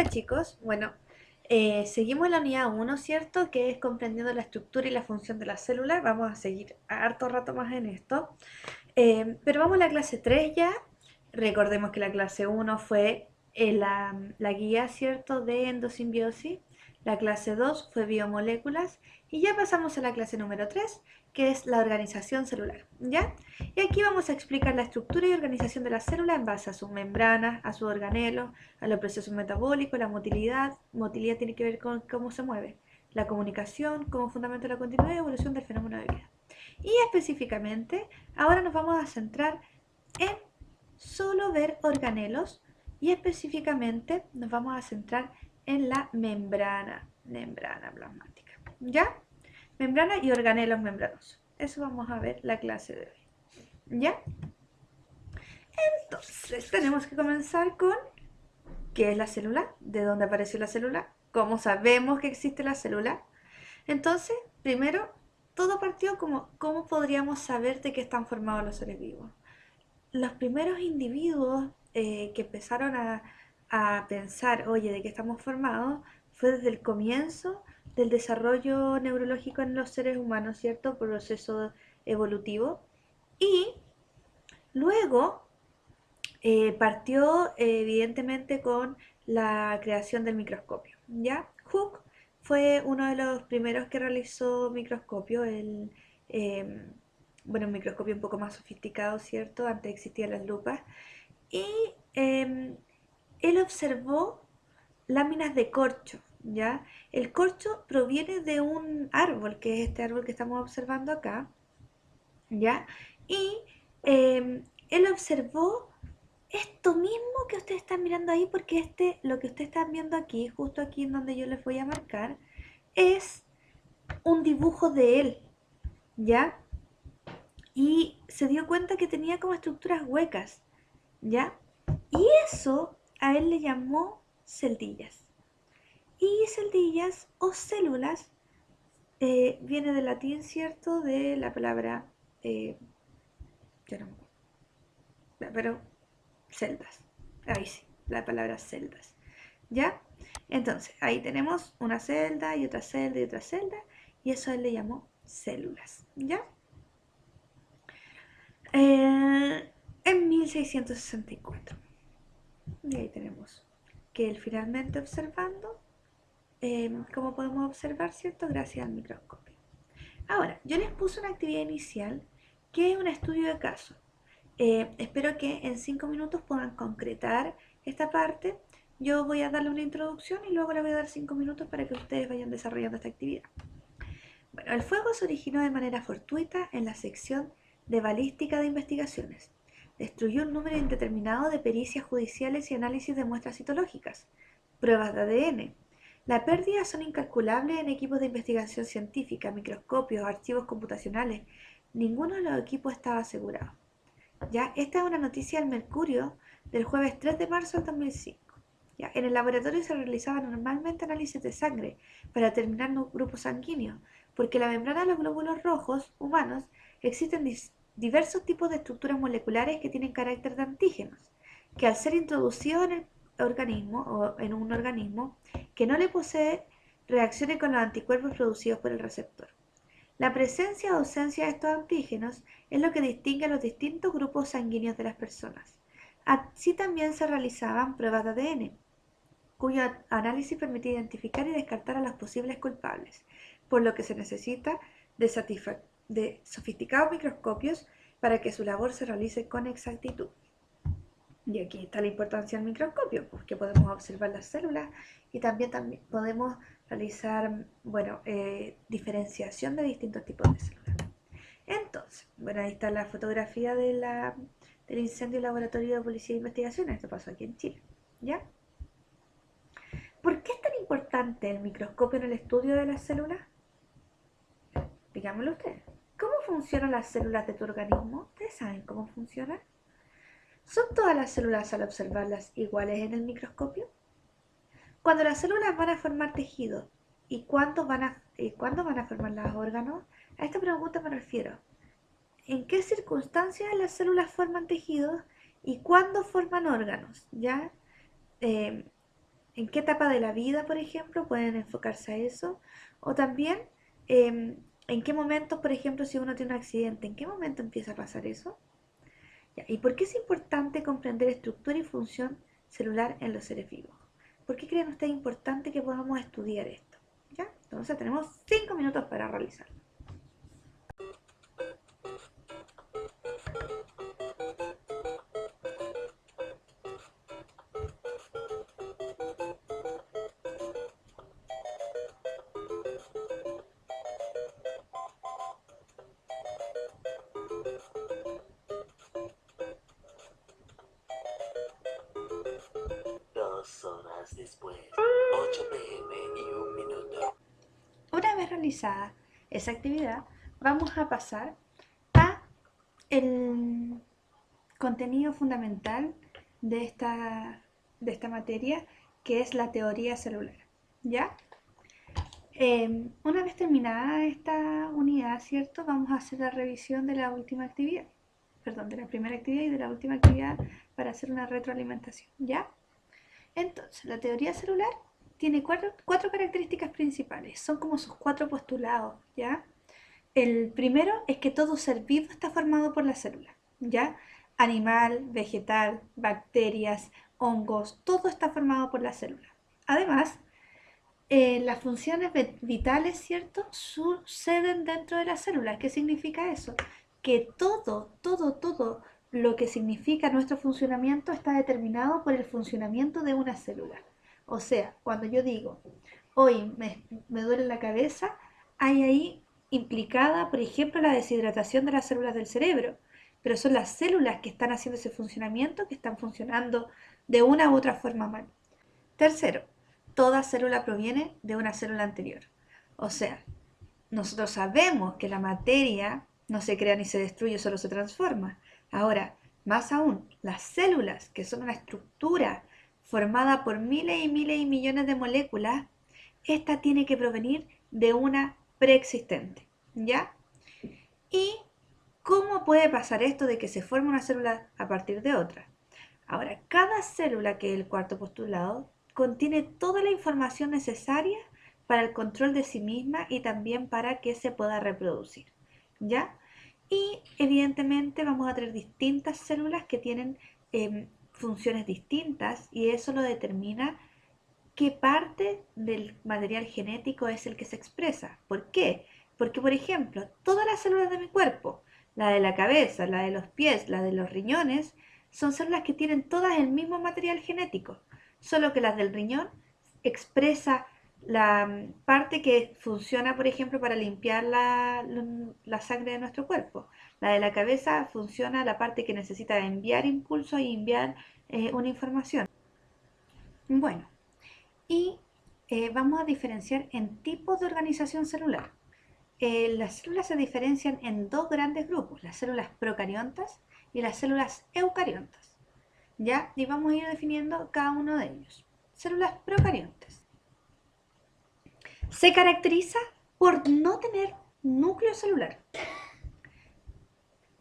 Hola chicos, bueno, seguimos la unidad uno, ¿cierto? Que es comprendiendo la estructura y la función de la célula. Vamos a seguir harto rato más en esto. Pero vamos a la clase 3 ya. Recordemos que la clase uno fue la guía, ¿cierto? De endosimbiosis. La clase 2 fue biomoléculas. Y ya pasamos a la clase número 3, que es la organización celular, ¿ya? Y aquí vamos a explicar la estructura y organización de la célula en base a sus membranas, a sus organelos, a los procesos metabólicos, la motilidad. Motilidad tiene que ver con cómo se mueve. La comunicación como fundamento de la continuidad y evolución del fenómeno de vida. Y específicamente, ahora nos vamos a centrar en solo ver organelos y específicamente nos vamos a centrar en la membrana plasmática. ¿Ya? Membrana y organelos membranosos. Eso vamos a ver la clase de hoy. ¿Ya? Entonces, tenemos que comenzar con qué es la célula, de dónde apareció la célula, cómo sabemos que existe la célula. Entonces, primero, todo partió como cómo podríamos saber de qué están formados los seres vivos. Los primeros individuos que empezaron a pensar, oye, de qué estamos formados, fue desde el comienzo del desarrollo neurológico en los seres humanos, ¿cierto? Proceso evolutivo. Y luego partió evidentemente con la creación del microscopio, ¿ya? Hooke fue uno de los primeros que realizó microscopio, eh, bueno, un microscopio un poco más sofisticado, ¿cierto? Antes existían las lupas. Y eh, él observó láminas de corcho, ¿ya? El corcho proviene de un árbol, que es este árbol que estamos observando acá, ¿ya? Y él observó esto mismo que ustedes están mirando ahí, porque lo que ustedes están viendo aquí, justo aquí en donde yo les voy a marcar, es un dibujo de él, ¿ya? Y se dio cuenta que tenía como estructuras huecas, ¿ya? Y eso a él le llamó celdillas. Y celdillas o células viene del latín, ¿cierto? De la palabra, yo no me acuerdo, pero celdas. Ahí sí, la palabra celdas. ¿Ya? Entonces, ahí tenemos una celda y otra celda y otra celda, y eso él le llamó células. ¿Ya? En 1664. Y ahí tenemos que él finalmente observando, como podemos observar, ¿cierto? Gracias al microscopio. Ahora, yo les puse una actividad inicial que es un estudio de caso. Espero que en 5 minutos puedan concretar esta parte. Yo voy a darle una introducción y luego le voy a dar 5 minutos para que ustedes vayan desarrollando esta actividad. Bueno, el fuego se originó de manera fortuita en la sección de balística de investigaciones. Destruyó un número indeterminado de pericias judiciales y análisis de muestras citológicas, pruebas de ADN. Las pérdidas son incalculables en equipos de investigación científica, microscopios, archivos computacionales. Ninguno de los equipos estaba asegurado. ¿Ya? Esta es una noticia del Mercurio del jueves 3 de marzo del 2005. ¿Ya? En el laboratorio se realizaban normalmente análisis de sangre para determinar grupos sanguíneos, porque en la membrana de los glóbulos rojos humanos existen diversos tipos de estructuras moleculares que tienen carácter de antígenos, que al ser introducidos en el organismo o en un organismo que no le posee, reaccionen con los anticuerpos producidos por el receptor. La presencia o ausencia de estos antígenos es lo que distingue a los distintos grupos sanguíneos de las personas. Así también se realizaban pruebas de ADN, cuyo análisis permitía identificar y descartar a los posibles culpables, por lo que se necesita de sofisticados microscopios para que su labor se realice con exactitud. Y aquí está la importancia del microscopio, porque podemos observar las células y también podemos realizar, bueno, diferenciación de distintos tipos de células. Entonces, bueno, ahí está la fotografía del incendio del laboratorio de policía de investigación. Esto pasó aquí en Chile, ¿ya? ¿Por qué es tan importante el microscopio en el estudio de las células? Díganmelo ustedes. ¿Cómo funcionan las células de tu organismo? ¿Ustedes saben cómo funcionan? ¿Son todas las células al observarlas iguales en el microscopio? Cuando las células van a formar tejido y cuándo van a formar los órganos, a esta pregunta me refiero. ¿En qué circunstancias las células forman tejidos y cuándo forman órganos? ¿Ya? Eh, en qué etapa de la vida, por ejemplo, pueden enfocarse a eso, o también en qué momento, por ejemplo, si uno tiene un accidente, en qué momento empieza a pasar eso. Ya, ¿y por qué es importante comprender estructura y función celular en los seres vivos? ¿Por qué creen ustedes importante que podamos estudiar esto? ¿Ya? Entonces tenemos 5 minutos para realizarlo. Dos horas después, 8 p.m. y un minuto. Una vez realizada esa actividad, vamos a pasar a el contenido fundamental de esta materia, que es la teoría celular. ¿Ya? Una vez terminada esta unidad, ¿cierto? Vamos a hacer la revisión de la última actividad, perdón, de la primera actividad y de la última actividad para hacer una retroalimentación, ¿ya? Entonces, la teoría celular tiene cuatro características principales, son como sus cuatro postulados, ¿ya? El primero es que todo ser vivo está formado por la célula, ¿ya? Animal, vegetal, bacterias, hongos, todo está formado por la célula. Además, las funciones vitales, ¿cierto?, suceden dentro de la célula. ¿Qué significa eso? Que todo lo que significa nuestro funcionamiento está determinado por el funcionamiento de una célula. O sea, cuando yo digo, hoy me duele la cabeza, hay ahí implicada, por ejemplo, la deshidratación de las células del cerebro. Pero son las células que están haciendo ese funcionamiento, que están funcionando de una u otra forma mal. Tercero, toda célula proviene de una célula anterior. O sea, nosotros sabemos que la materia no se crea ni se destruye, solo se transforma. Ahora, más aún, las células, que son una estructura formada por miles y miles y millones de moléculas, esta tiene que provenir de una preexistente. ¿Ya? ¿Y cómo puede pasar esto de que se forme una célula a partir de otra? Ahora, cada célula, que es el cuarto postulado, contiene toda la información necesaria para el control de sí misma y también para que se pueda reproducir, ¿ya? Y evidentemente vamos a tener distintas células que tienen funciones distintas, y eso lo determina qué parte del material genético es el que se expresa. ¿Por qué? Porque, por ejemplo, todas las células de mi cuerpo, la de la cabeza, la de los pies, la de los riñones, son células que tienen todas el mismo material genético, solo que las del riñón expresa la parte que funciona, por ejemplo, para limpiar la sangre de nuestro cuerpo. La de la cabeza funciona la parte que necesita enviar impulsos y enviar una información. Bueno, y vamos a diferenciar en tipos de organización celular. Las células se diferencian en dos grandes grupos, las células procariontas y las células eucariontas. ¿Ya? Y vamos a ir definiendo cada uno de ellos. Células procariontas. Se caracteriza por no tener núcleo celular,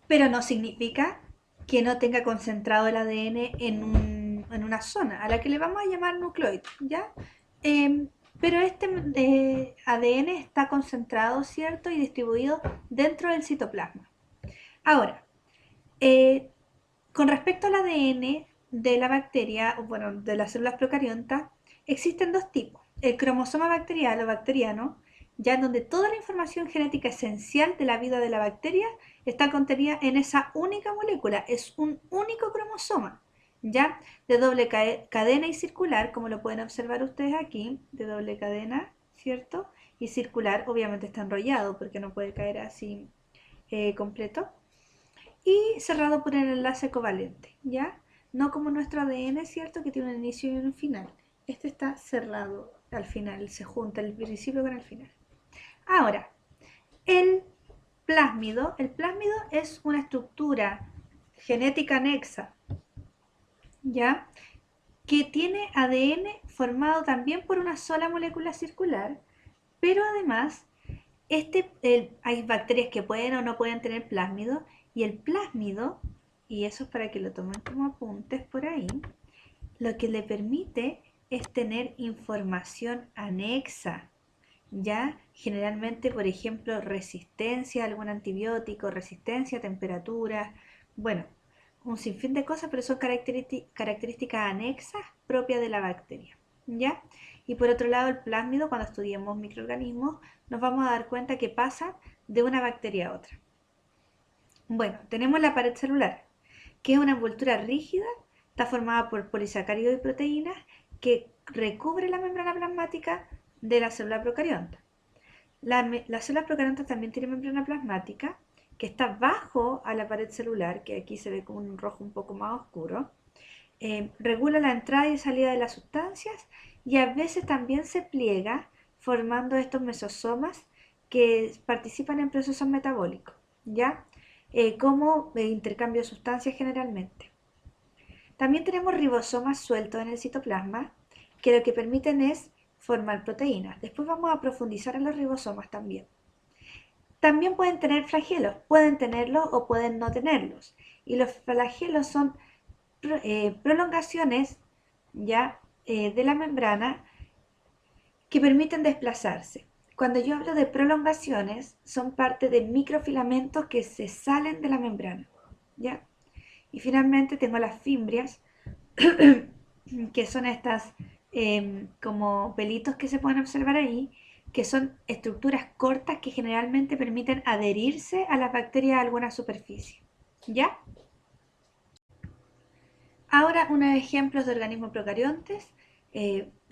pero no significa que no tenga concentrado el ADN en una zona, a la que le vamos a llamar nucleoide, ¿ya? Eh, pero este ADN está concentrado, ¿cierto? Y distribuido dentro del citoplasma. Ahora, eh, con respecto al ADN de la bacteria, bueno, de las células procariontas, existen dos tipos. El cromosoma bacterial o bacteriano, ya en donde toda la información genética esencial de la vida de la bacteria está contenida en esa única molécula. Es un único cromosoma, ya de doble cadena y circular, como lo pueden observar ustedes aquí, de doble cadena, ¿cierto? Y circular, obviamente está enrollado porque no puede caer así completo, y cerrado por el enlace covalente, ¿ya? No como nuestro ADN, ¿cierto? Que tiene un inicio y un final. Este está cerrado al final, se junta el principio con el final. Ahora, el el plásmido es una estructura genética anexa, ¿ya? Que tiene ADN formado también por una sola molécula circular, pero además hay bacterias que pueden o no pueden tener plásmido, y el plásmido, y eso es para que lo tomen como apuntes por ahí, lo que le permite es tener información anexa, ¿ya? Generalmente, por ejemplo, resistencia a algún antibiótico, resistencia a temperatura, bueno, un sinfín de cosas, pero son características anexas propias de la bacteria, ¿ya? Y por otro lado, el plásmido, cuando estudiemos microorganismos, nos vamos a dar cuenta que pasa de una bacteria a otra. Bueno, tenemos la pared celular, que es una envoltura rígida, está formada por polisacáridos y proteínas que recubre la membrana plasmática de la célula procarionta. Las células procariontas también tienen membrana plasmática que está bajo a la pared celular, que aquí se ve como un rojo un poco más oscuro. Regula la entrada y salida de las sustancias y a veces también se pliega formando estos mesosomas que participan en procesos metabólicos, ¿ya? Como intercambio de sustancias generalmente. También tenemos ribosomas sueltos en el citoplasma que lo que permiten es formar proteínas. Después vamos a profundizar en los ribosomas también. También pueden tener flagelos, pueden tenerlos o pueden no tenerlos. Y los flagelos son prolongaciones ya de la membrana que permiten desplazarse. Cuando yo hablo de prolongaciones, son parte de microfilamentos que se salen de la membrana, ¿ya? Y finalmente tengo las fimbrias, que son estas como pelitos que se pueden observar ahí, que son estructuras cortas que generalmente permiten adherirse a las bacterias a alguna superficie, ¿ya? Ahora unos ejemplos de organismos procariontes,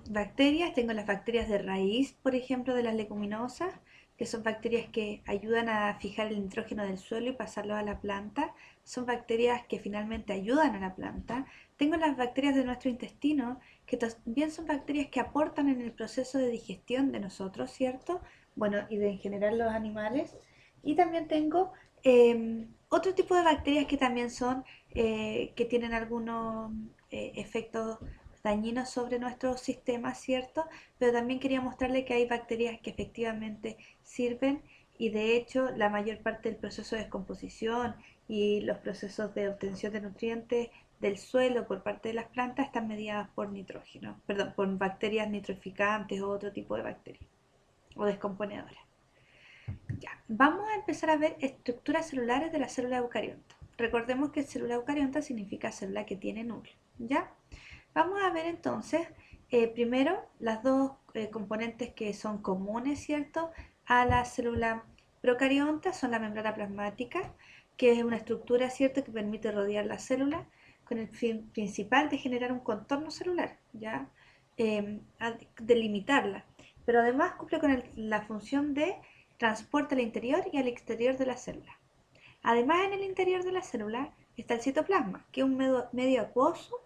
bacterias, tengo las bacterias de raíz, por ejemplo, de las leguminosas, que son bacterias que ayudan a fijar el nitrógeno del suelo y pasarlo a la planta, son bacterias que finalmente ayudan a la planta. Tengo las bacterias de nuestro intestino, que también son bacterias que aportan en el proceso de digestión de nosotros, ¿cierto? Bueno, y de en general los animales. Y también tengo otro tipo de bacterias que también son que tienen algunos efectos dañinos sobre nuestro sistema, ¿cierto? Pero también quería mostrarle que hay bacterias que efectivamente sirven y de hecho la mayor parte del proceso de descomposición y los procesos de obtención de nutrientes del suelo por parte de las plantas están mediadas por nitrógeno, perdón, por bacterias nitroficantes o otro tipo de bacterias o descomponedoras. Ya, vamos a empezar a ver estructuras celulares de la célula eucarionta. Recordemos que célula eucarionta significa célula que tiene núcleo, ¿ya? Vamos a ver entonces, primero, las dos componentes que son comunes, ¿cierto? A la célula procarionta son la membrana plasmática, que es una estructura, ¿cierto?, que permite rodear la célula con el fin principal de generar un contorno celular, ¿ya? Delimitarla. Pero además cumple con la función de transporte al interior y al exterior de la célula. Además, en el interior de la célula está el citoplasma, que es un medio acuoso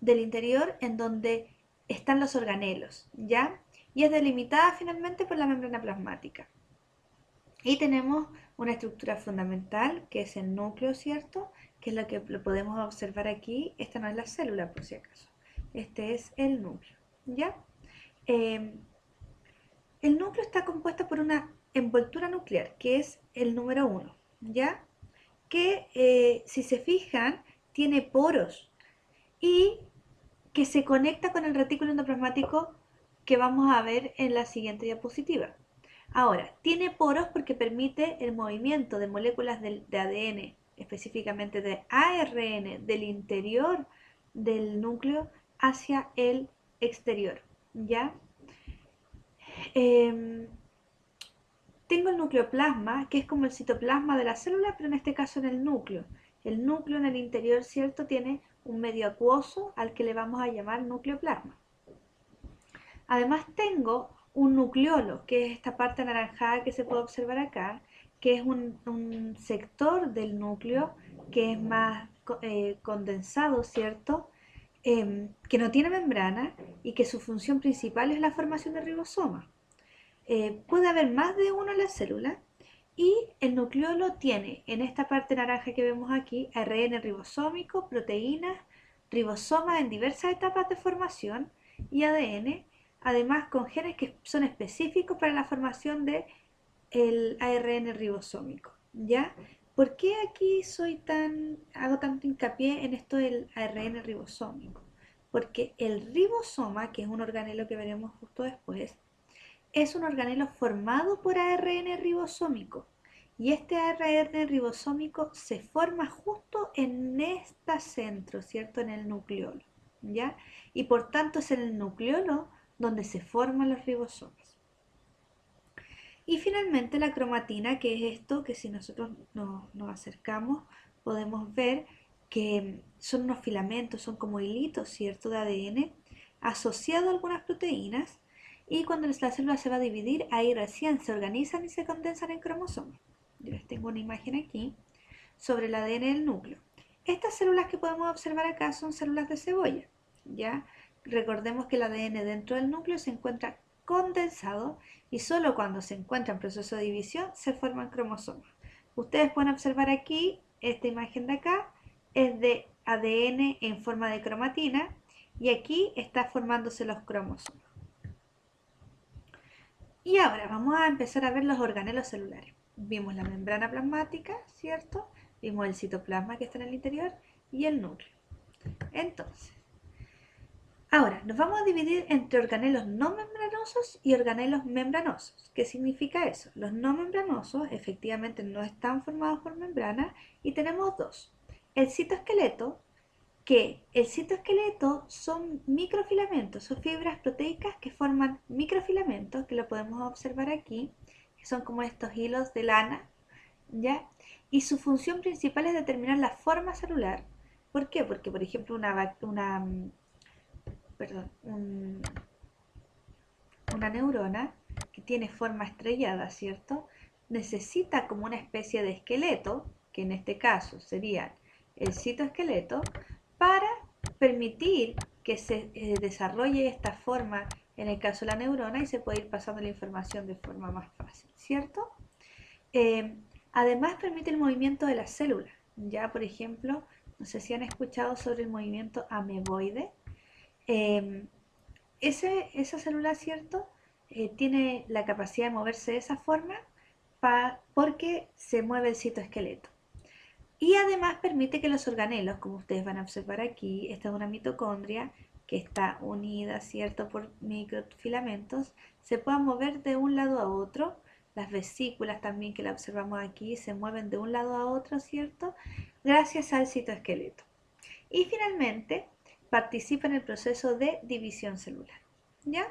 del interior en donde están los organelos, ¿ya? Y es delimitada finalmente por la membrana plasmática. Y tenemos una estructura fundamental, que es el núcleo, ¿cierto? Que es lo que lo podemos observar aquí. Esta no es la célula, por si acaso. Este es el núcleo, ¿ya? Eh, el núcleo está compuesto por una envoltura nuclear, que es el número 1, ¿ya? Que si se fijan, tiene poros y que se conecta con el retículo endoplasmático que vamos a ver en la siguiente diapositiva. Ahora, tiene poros porque permite el movimiento de moléculas de ADN, específicamente de ARN, del interior del núcleo hacia el exterior, ¿ya? Eh, Tengo el nucleoplasma, que es como el citoplasma de la célula, pero en este caso en el núcleo. El núcleo en el interior, ¿cierto?, tiene un medio acuoso al que le vamos a llamar nucleoplasma. Además tengo un nucleolo, que es esta parte anaranjada que se puede observar acá, que es un sector del núcleo que es más condensado, ¿cierto? Que no tiene membrana y que su función principal es la formación de ribosomas. Puede haber más de uno en la célula y el nucleolo tiene en esta parte naranja que vemos aquí ARN ribosómico, proteínas, ribosomas en diversas etapas de formación y ADN, además con genes que son específicos para la formación de el ARN ribosómico, ¿ya? ¿Por qué aquí hago tanto hincapié en esto del ARN ribosómico? Porque el ribosoma, que es un organelo que veremos justo después, es un organelo formado por ARN ribosómico. Y este ARN ribosómico se forma justo en este centro, ¿cierto? En el nucleolo, ¿ya? Y por tanto es en el nucleolo donde se forman los ribosomas. Y finalmente la cromatina, que es esto que si nosotros nos acercamos podemos ver que son unos filamentos, son como hilitos, ¿cierto?, de ADN asociado a algunas proteínas, y cuando la célula se va a dividir, ahí recién se organizan y se condensan en cromosomas. Yo les tengo una imagen aquí sobre el ADN del núcleo. Estas células que podemos observar acá son células de cebolla, ¿ya? Recordemos que el ADN dentro del núcleo se encuentra condensado y solo cuando se encuentra en proceso de división se forman cromosomas. Ustedes pueden observar aquí, esta imagen de acá es de ADN en forma de cromatina y aquí está formándose los cromosomas. Y ahora vamos a empezar a ver los organelos celulares. Vimos la membrana plasmática, ¿cierto? Vimos el citoplasma que está en el interior y el núcleo. Entonces, ahora nos vamos a dividir entre organelos no membranosos y organelos membranosos. ¿Qué significa eso? Los no membranosos efectivamente no están formados por membrana y tenemos dos. El citoesqueleto, que el citoesqueleto son microfilamentos, son fibras proteicas que forman microfilamentos, que lo podemos observar aquí, que son como estos hilos de lana, ¿ya? Y su función principal es determinar la forma celular. ¿Por qué? Porque, por ejemplo, una neurona que tiene forma estrellada, ¿cierto? Necesita como una especie de esqueleto, que en este caso sería el citoesqueleto, para permitir que se desarrolle esta forma en el caso de la neurona y se puede ir pasando la información de forma más fácil, ¿cierto? Eh, Además permite el movimiento de las células. Ya, por ejemplo, no sé si han escuchado sobre el movimiento ameboide. Eh, esa célula, ¿cierto? Tiene la capacidad de moverse de esa forma porque se mueve el citoesqueleto. Y además permite que los organelos, como ustedes van a observar aquí, esta es una mitocondria que está unida, ¿cierto?, por microfilamentos, se puedan mover de un lado a otro. Las vesículas también que la observamos aquí se mueven de un lado a otro, ¿cierto?, gracias al citoesqueleto. Y finalmente participa en el proceso de división celular, ¿ya?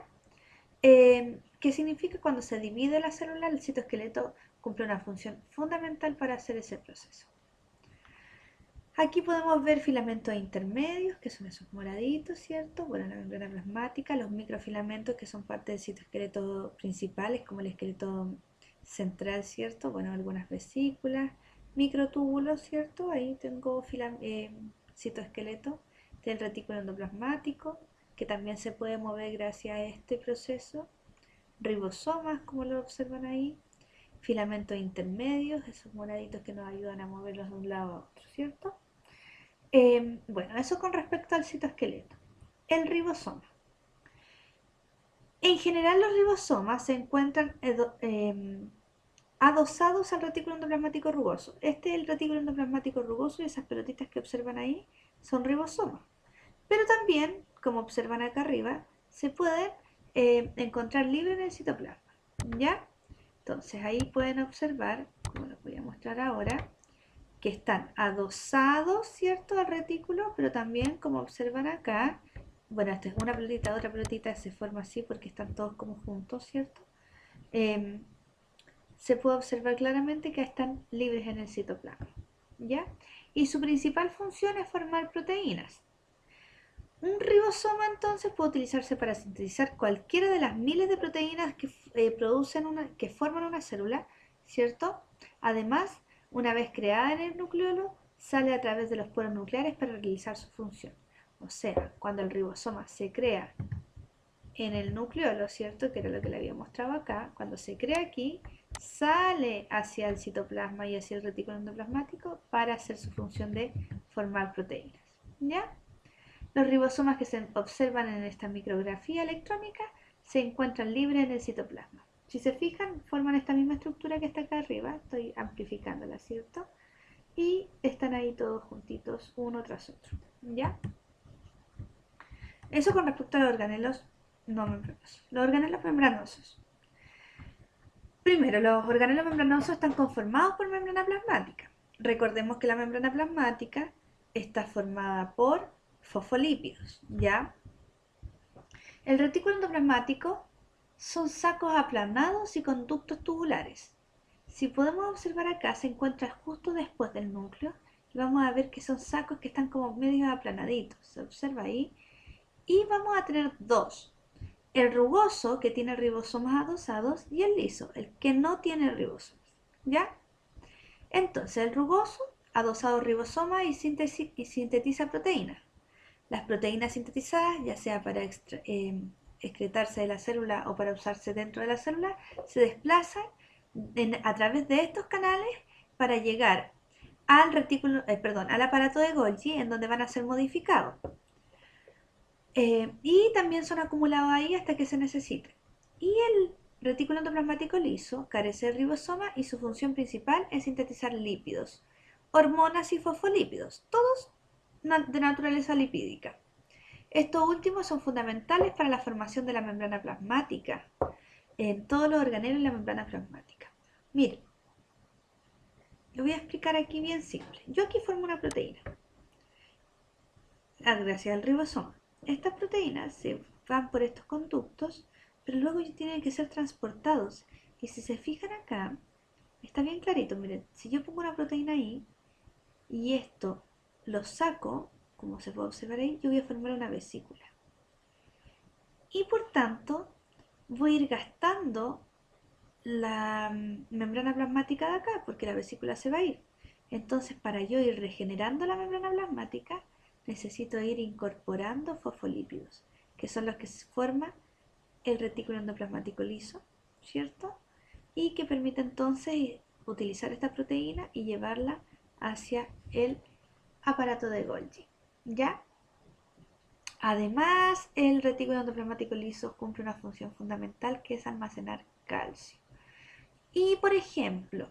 ¿Qué significa? Cuando se divide la célula, el citoesqueleto cumple una función fundamental para hacer ese proceso. Aquí podemos ver filamentos intermedios, que son esos moraditos, ¿cierto? Bueno, la membrana plasmática, los microfilamentos que son parte del citoesqueleto principal, como el esqueleto central, ¿cierto? Bueno, algunas vesículas, microtúbulos, ¿cierto? Ahí tengo citoesqueleto del retículo endoplasmático, que también se puede mover gracias a este proceso. Ribosomas, como lo observan ahí. Filamentos intermedios, esos moraditos que nos ayudan a moverlos de un lado a otro, ¿cierto? Bueno, eso con respecto al citoesqueleto. El ribosoma. En general los ribosomas se encuentran adosados al retículo endoplasmático rugoso. Este es el retículo endoplasmático rugoso y esas pelotitas que observan ahí son ribosomas. Pero también, como observan acá arriba, se pueden encontrar libres en el citoplasma, ¿ya? Entonces ahí pueden observar, como les voy a mostrar ahora, que están adosados, ¿cierto?, al retículo, pero también, como observan acá, bueno, esta es una pelotita, otra pelotita se forma así porque están todos como juntos, ¿cierto? Eh, Se puede observar claramente que están libres en el citoplasma, ¿ya? Y su principal función es formar proteínas. Un ribosoma entonces puede utilizarse para sintetizar cualquiera de las miles de proteínas que que forman una célula, ¿cierto? Además, una vez creada en el nucleolo, sale a través de los poros nucleares para realizar su función. O sea, cuando el ribosoma se crea en el nucleolo, ¿cierto?, que era lo que le había mostrado acá, cuando se crea aquí, sale hacia el citoplasma y hacia el retículo endoplasmático para hacer su función de formar proteínas, ¿ya? Los ribosomas que se observan en esta micrografía electrónica se encuentran libres en el citoplasma. Si se fijan, forman esta misma estructura que está acá arriba, estoy amplificándola, ¿cierto? Y están ahí todos juntitos, uno tras otro, ¿ya? Eso con respecto a los organelos no membranosos. Los organelos membranosos. Primero, los organelos membranosos están conformados por membrana plasmática. Recordemos que la membrana plasmática está formada por fosfolípidos, ¿ya? El retículo endoplasmático son sacos aplanados y conductos tubulares. Si podemos observar acá, se encuentra justo después del núcleo y vamos a ver que son sacos que están como medio aplanaditos. Se observa ahí. Y vamos a tener dos. El rugoso, que tiene ribosomas adosados, y el liso, el que no tiene ribosomas. ¿Ya? Entonces, el rugoso, adosado ribosoma y sintetiza proteínas. Las proteínas sintetizadas, ya sea para excretarse de la célula o para usarse dentro de la célula, se desplazan a través de estos canales para llegar al al aparato de Golgi, en donde van a ser modificados. Y también son acumulados ahí hasta que se necesiten. Y el retículo endoplasmático liso carece de ribosoma y su función principal es sintetizar lípidos, hormonas y fosfolípidos, todos de naturaleza lipídica. Estos últimos son fundamentales para la formación de la membrana plasmática en todos los organelos de la membrana plasmática. Miren, lo voy a explicar aquí bien simple. Yo aquí formo una proteína, gracias al ribosoma. Estas proteínas se van por estos conductos, pero luego tienen que ser transportados. Y si se fijan acá, está bien clarito. Miren, si yo pongo una proteína ahí y esto lo saco, como se puede observar ahí, yo voy a formar una vesícula. Y por tanto, voy a ir gastando la membrana plasmática de acá, porque la vesícula se va a ir. Entonces, para yo ir regenerando la membrana plasmática, necesito ir incorporando fosfolípidos, que son los que forman el retículo endoplasmático liso, ¿cierto? Y que permite entonces utilizar esta proteína y llevarla hacia el aparato de Golgi, ¿ya? Además, el retículo endoplasmático liso cumple una función fundamental que es almacenar calcio. Y, por ejemplo,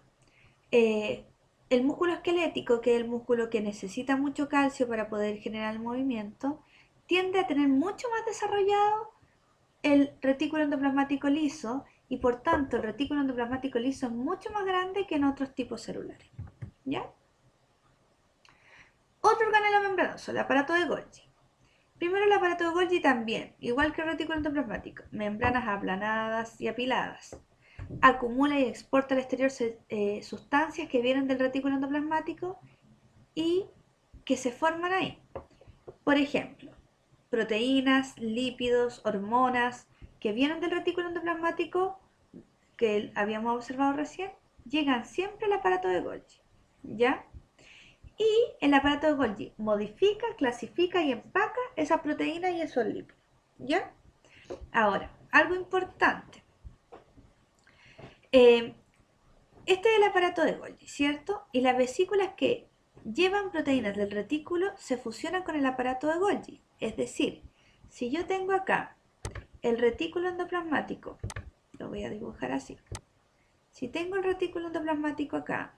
eh, el músculo esquelético, que es el músculo que necesita mucho calcio para poder generar el movimiento, tiende a tener mucho más desarrollado el retículo endoplasmático liso y por tanto el retículo endoplasmático liso es mucho más grande que en otros tipos celulares. ¿Ya? Otro organelo membranoso, el aparato de Golgi. Primero el aparato de Golgi también, igual que el retículo endoplasmático, membranas aplanadas y apiladas. Acumula y exporta al exterior sustancias que vienen del retículo endoplasmático y que se forman ahí. Por ejemplo, proteínas, lípidos, hormonas que vienen del retículo endoplasmático que habíamos observado recién, llegan siempre al aparato de Golgi. ¿Ya? Y el aparato de Golgi modifica, clasifica y empaca esas proteínas y esos lípidos. ¿Ya? Ahora, algo importante. Este es el aparato de Golgi, ¿cierto? Y las vesículas que llevan proteínas del retículo se fusionan con el aparato de Golgi. Es decir, si yo tengo acá el retículo endoplasmático, lo voy a dibujar así. Si tengo el retículo endoplasmático acá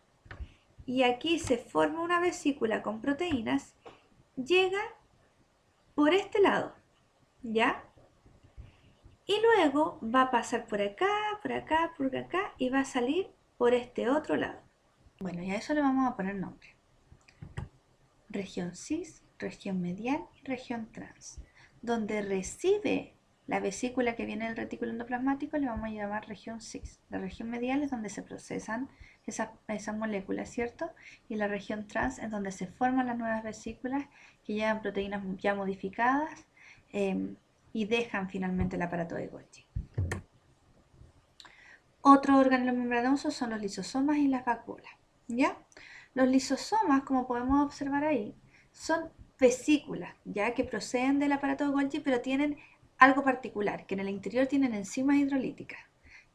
y aquí se forma una vesícula con proteínas, llega por este lado, ¿ya? Y luego va a pasar por acá, por acá, por acá y va a salir por este otro lado. Bueno, y a eso le vamos a poner nombre. Región cis, región medial y región trans. Donde recibe la vesícula que viene del retículo endoplasmático le vamos a llamar región cis. La región medial es donde se procesan esas moléculas, ¿cierto? Y la región trans es donde se forman las nuevas vesículas que llevan proteínas ya modificadas y dejan finalmente el aparato de Golgi. Otros órganos membranosos son los lisosomas y las vacuolas, ¿ya? Los lisosomas, como podemos observar ahí, son vesículas, ya que proceden del aparato de Golgi, pero tienen algo particular, que en el interior tienen enzimas hidrolíticas.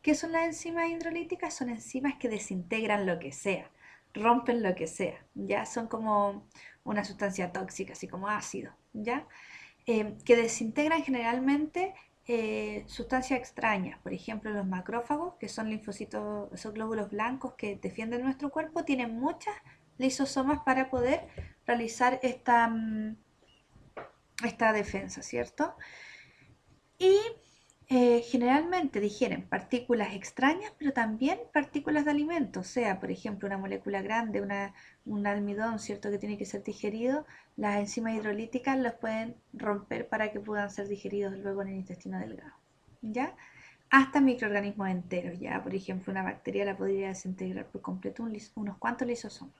¿Qué son las enzimas hidrolíticas? Son enzimas que desintegran lo que sea, rompen lo que sea, ya son como una sustancia tóxica, así como ácido, ya que desintegran generalmente sustancias extrañas. Por ejemplo, los macrófagos, que son linfocitos, esos glóbulos blancos que defienden nuestro cuerpo, tienen muchas lisosomas para poder realizar esta defensa, ¿cierto? Y generalmente digieren partículas extrañas, pero también partículas de alimentos, sea, por ejemplo, una molécula grande, un almidón, ¿cierto?, que tiene que ser digerido, las enzimas hidrolíticas los pueden romper para que puedan ser digeridos luego en el intestino delgado, ¿ya? Hasta microorganismos enteros, ya, por ejemplo, una bacteria la podría desintegrar por completo unos cuantos lisosomas.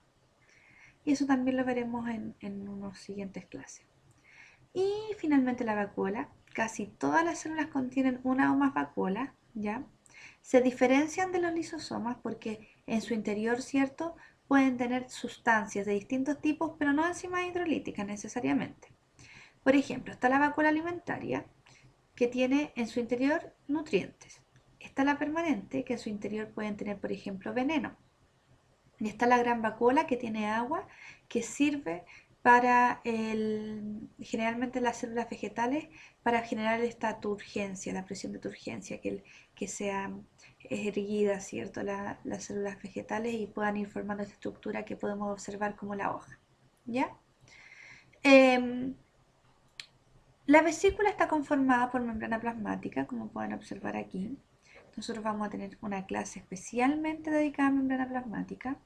Y eso también lo veremos en unas siguientes clases. Y finalmente la vacuola. Casi todas las células contienen una o más vacuolas, ¿ya? Se diferencian de los lisosomas porque en su interior, ¿cierto?, pueden tener sustancias de distintos tipos, pero no enzimas hidrolíticas necesariamente. Por ejemplo, está la vacuola alimentaria, que tiene en su interior nutrientes. Está la permanente, que en su interior pueden tener, por ejemplo, veneno. Y está la gran vacuola, que tiene agua, que sirve para generalmente las células vegetales para generar esta turgencia, la presión de turgencia, que sea erguida, ¿cierto?, las células vegetales y puedan ir formando esta estructura que podemos observar como la hoja, ¿ya? La vesícula está conformada por membrana plasmática, como pueden observar aquí. Nosotros vamos a tener una clase especialmente dedicada a membrana plasmática,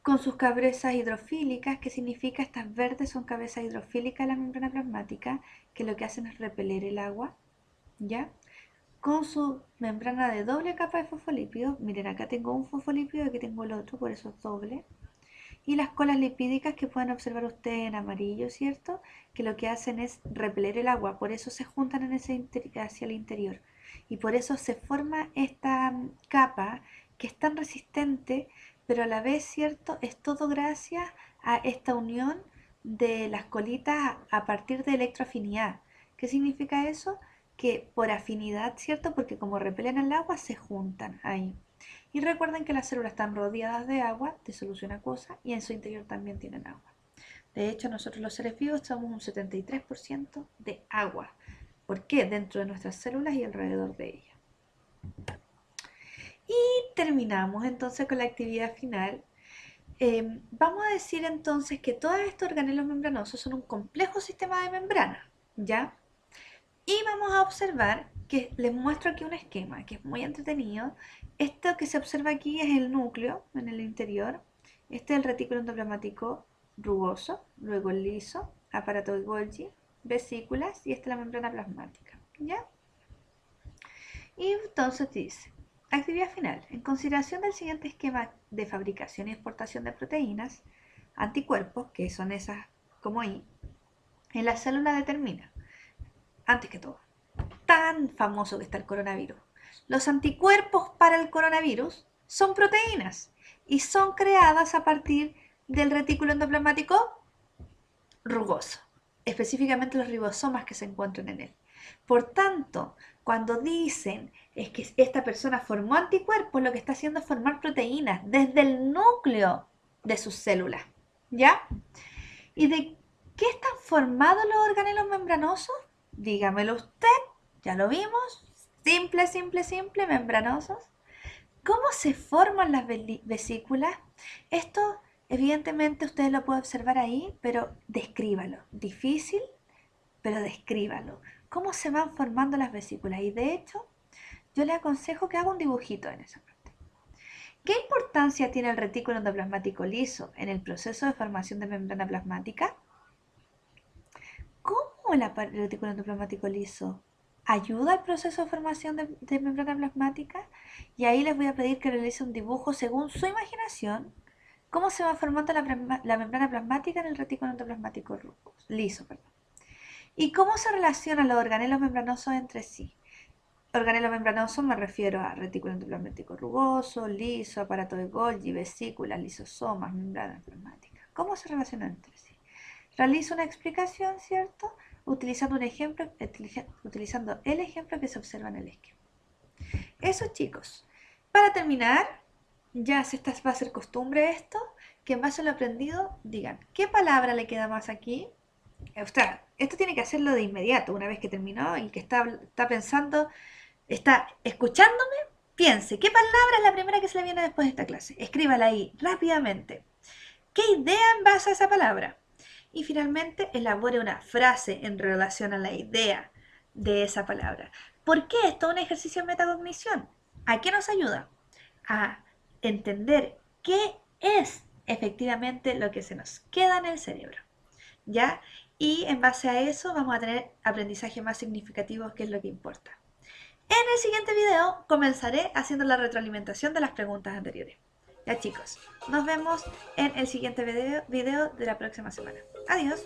con sus cabezas hidrofílicas, que significa estas verdes son cabezas hidrofílicas de la membrana plasmática, que lo que hacen es repeler el agua, ¿ya? Con su membrana de doble capa de fosfolípidos, miren, acá tengo un fosfolípido y aquí tengo el otro, por eso es doble. Y las colas lipídicas que pueden observar ustedes en amarillo, ¿cierto?, que lo que hacen es repeler el agua, por eso se juntan hacia el interior. Y por eso se forma esta capa que es tan resistente, pero a la vez, ¿cierto?, es todo gracias a esta unión de las colitas a partir de electroafinidad. ¿Qué significa eso? Que por afinidad, ¿cierto?, porque como repelen el agua, se juntan ahí. Y recuerden que las células están rodeadas de agua, de solución acuosa, y en su interior también tienen agua. De hecho, nosotros los seres vivos somos un 73% de agua. ¿Por qué? Dentro de nuestras células y alrededor de ellas. Y terminamos entonces con la actividad final. Vamos a decir entonces que todos estos organelos membranosos son un complejo sistema de membranas, ¿ya? Y vamos a observar que les muestro aquí un esquema que es muy entretenido. Esto que se observa aquí es el núcleo en el interior. Este es el retículo endoplasmático rugoso, luego el liso, aparato de Golgi, vesículas y esta es la membrana plasmática, ¿ya? Y entonces dice, actividad final. En consideración del siguiente esquema de fabricación y exportación de proteínas, anticuerpos, que son esas como ahí, en la célula determina, antes que todo, tan famoso que está el coronavirus. Los anticuerpos para el coronavirus son proteínas y son creadas a partir del retículo endoplasmático rugoso, específicamente los ribosomas que se encuentran en él. Por tanto, cuando dicen es que esta persona formó anticuerpos, lo que está haciendo es formar proteínas desde el núcleo de sus células, ¿ya? ¿Y de qué están formados los organelos membranosos? Dígamelo usted, ya lo vimos, simple, simple, simple, membranosos. ¿Cómo se forman las vesículas? Esto, evidentemente, ustedes lo pueden observar ahí, pero descríbalo. Difícil, pero descríbalo. ¿Cómo se van formando las vesículas? Y de hecho, yo le aconsejo que haga un dibujito en esa parte. ¿Qué importancia tiene el retículo endoplasmático liso en el proceso de formación de membrana plasmática? ¿Cómo el retículo endoplasmático liso ayuda al proceso de formación de membrana plasmática? Y ahí les voy a pedir que realicen un dibujo según su imaginación, cómo se va formando la membrana plasmática en el retículo endoplasmático liso. Y cómo se relacionan los organelos membranosos entre sí. Organelo membranoso me refiero a retículo endoplasmático rugoso, liso, aparato de Golgi, vesículas, lisosomas, membranas plasmáticas. ¿Cómo se relacionan entre sí? Realizo una explicación, ¿cierto? Utilizando un ejemplo, utilizando el ejemplo que se observa en el esquema. Eso, chicos. Para terminar, ya va a ser costumbre esto, que en base a lo aprendido digan, ¿qué palabra le queda más aquí? O sea, esto tiene que hacerlo de inmediato, una vez que terminó y que está pensando, está escuchándome, piense, ¿qué palabra es la primera que se le viene después de esta clase? Escríbala ahí rápidamente. ¿Qué idea en base a esa palabra? Y finalmente, elabore una frase en relación a la idea de esa palabra. ¿Por qué esto es un ejercicio de metacognición? ¿A qué nos ayuda? A entender qué es efectivamente lo que se nos queda en el cerebro, ¿ya? Y en base a eso vamos a tener aprendizaje más significativo, que es lo que importa. En el siguiente video comenzaré haciendo la retroalimentación de las preguntas anteriores. Ya chicos, nos vemos en el siguiente video de la próxima semana. Adiós.